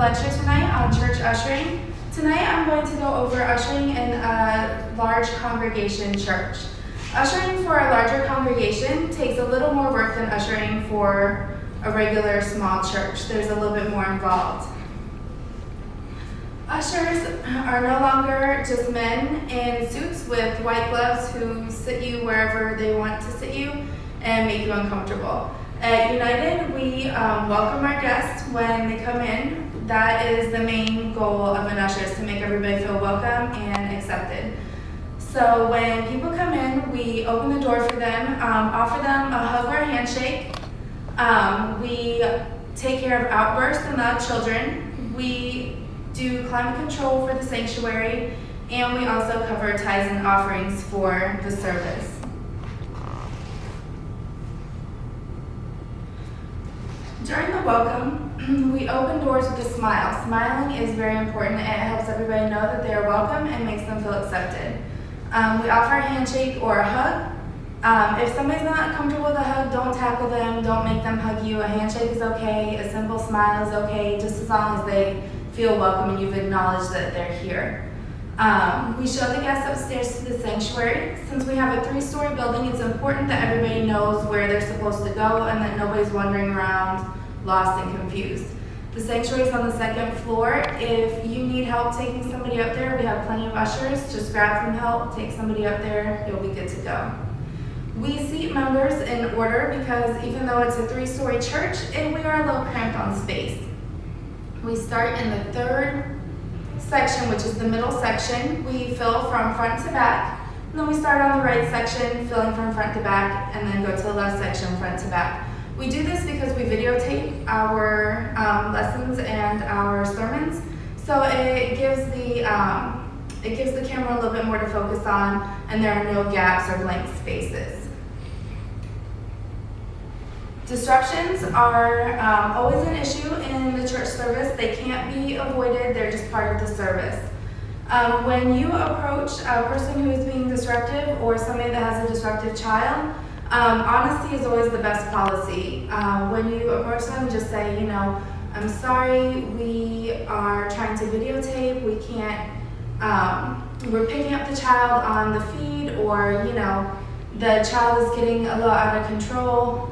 lecture tonight on church ushering. Tonight I'm going to go over ushering in a large congregation church. Ushering for a larger congregation takes a little more work than ushering for a regular small church. There's a little bit more involved. Ushers are no longer just men in suits with white gloves who sit you wherever they want to sit you and make you uncomfortable. At United, we welcome our guests when they come in. That is the main goal of an usher, is to make everybody feel welcome and accepted. So when people come in, we open the door for them, offer them a hug or a handshake. We take care of outbursts and loud children. We do climate control for the sanctuary, and we also cover tithes and offerings for the service. During the welcome, we open doors with a smile. Smiling is very important. It helps everybody know that they are welcome and makes them feel accepted. We offer a handshake or a hug. If somebody's not comfortable with a hug, don't tackle them, don't make them hug you. A handshake is okay, a simple smile is okay, just as long as they feel welcome and you've acknowledged that they're here. We show the guests upstairs to the sanctuary. Since we have a 3-story building, it's important that everybody knows where they're supposed to go and that nobody's wandering around lost and confused. The sanctuary is on the 2nd floor. If you need help taking somebody up there, we have plenty of ushers. Just grab some help, take somebody up there, you'll be good to go. We seat members in order because even though it's a 3-story church, we are a little cramped on space. We start in the 3rd section, which is the middle section. We fill from front to back. And then we start on the right section, filling from front to back, and then go to the left section, front to back. We do this because we videotape our lessons and our sermons, so it gives the camera a little bit more to focus on, and there are no gaps or blank spaces. Disruptions are always an issue in the church service. They can't be avoided, they're just part of the service. When you approach a person who is being disruptive or somebody that has a disruptive child, honesty is always the best policy. When you approach them, just say, I'm sorry, we are trying to videotape, we can't, we're picking up the child on the feed, or, the child is getting a little out of control.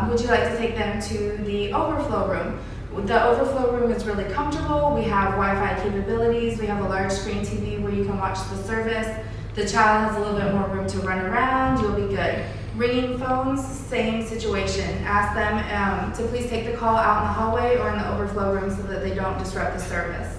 Would you like to take them to the overflow room? The overflow room is really comfortable. We have Wi-Fi capabilities. We have a large screen TV where you can watch the service. The child has a little bit more room to run around. You'll be good. Ringing phones, same situation. Ask them to please take the call out in the hallway or in the overflow room so that they don't disrupt the service.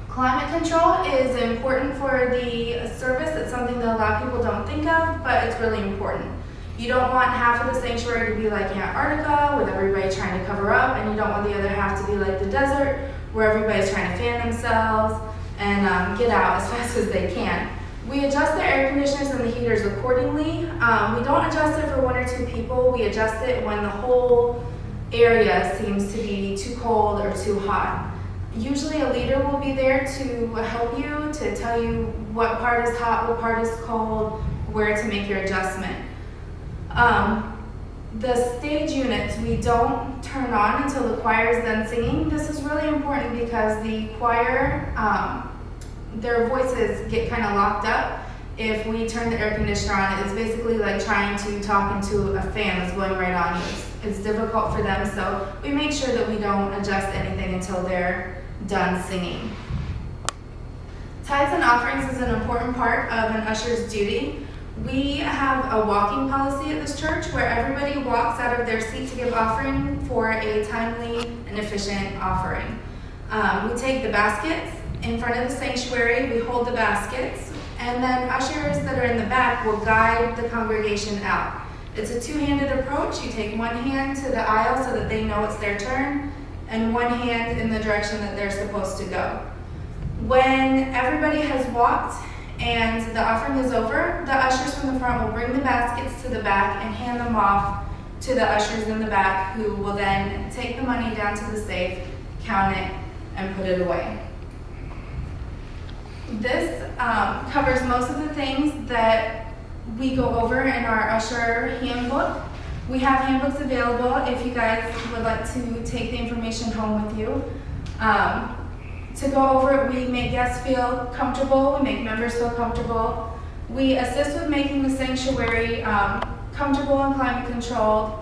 Climate control is important for the service. It's something that a lot of people don't think of, but it's really important. You don't want half of the sanctuary to be like Antarctica with everybody trying to cover up, and you don't want the other half to be like the desert where everybody's trying to fan themselves and get out as fast as they can. We adjust the air conditioners and the heaters accordingly. We don't adjust it for 1 or 2 people. We adjust it when the whole area seems to be too cold or too hot. Usually a leader will be there to help you, to tell you what part is hot, what part is cold, where to make your adjustment. The stage units we don't turn on until the choir is done singing. This is really important because the choir, their voices get kind of locked up if we turn the air conditioner on. It's basically like trying to talk into a fan that's blowing right on you. It's difficult for them, so we make sure that we don't adjust anything until they're done singing. Tithes and offerings is an important part of an usher's duty. We have a walking policy at this church where everybody walks out of their seat to give offering for a timely and efficient offering. We take the baskets in front of the sanctuary, we hold the baskets, and then ushers that are in the back will guide the congregation out. It's a 2-handed approach. You take one hand to the aisle so that they know it's their turn, and one hand in the direction that they're supposed to go. When everybody has walked and the offering is over, the ushers from the front will bring the baskets to the back and hand them off to the ushers in the back, who will then take the money down to the safe, count it, and put it away. This covers most of the things that we go over in our usher handbook. We have handbooks available if you guys would like to take the information home with you. To go over it, we make guests feel comfortable, we make members feel comfortable. We assist with making the sanctuary comfortable and climate controlled.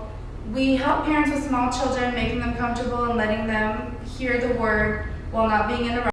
We help parents with small children, making them comfortable and letting them hear the word while not being interrupted.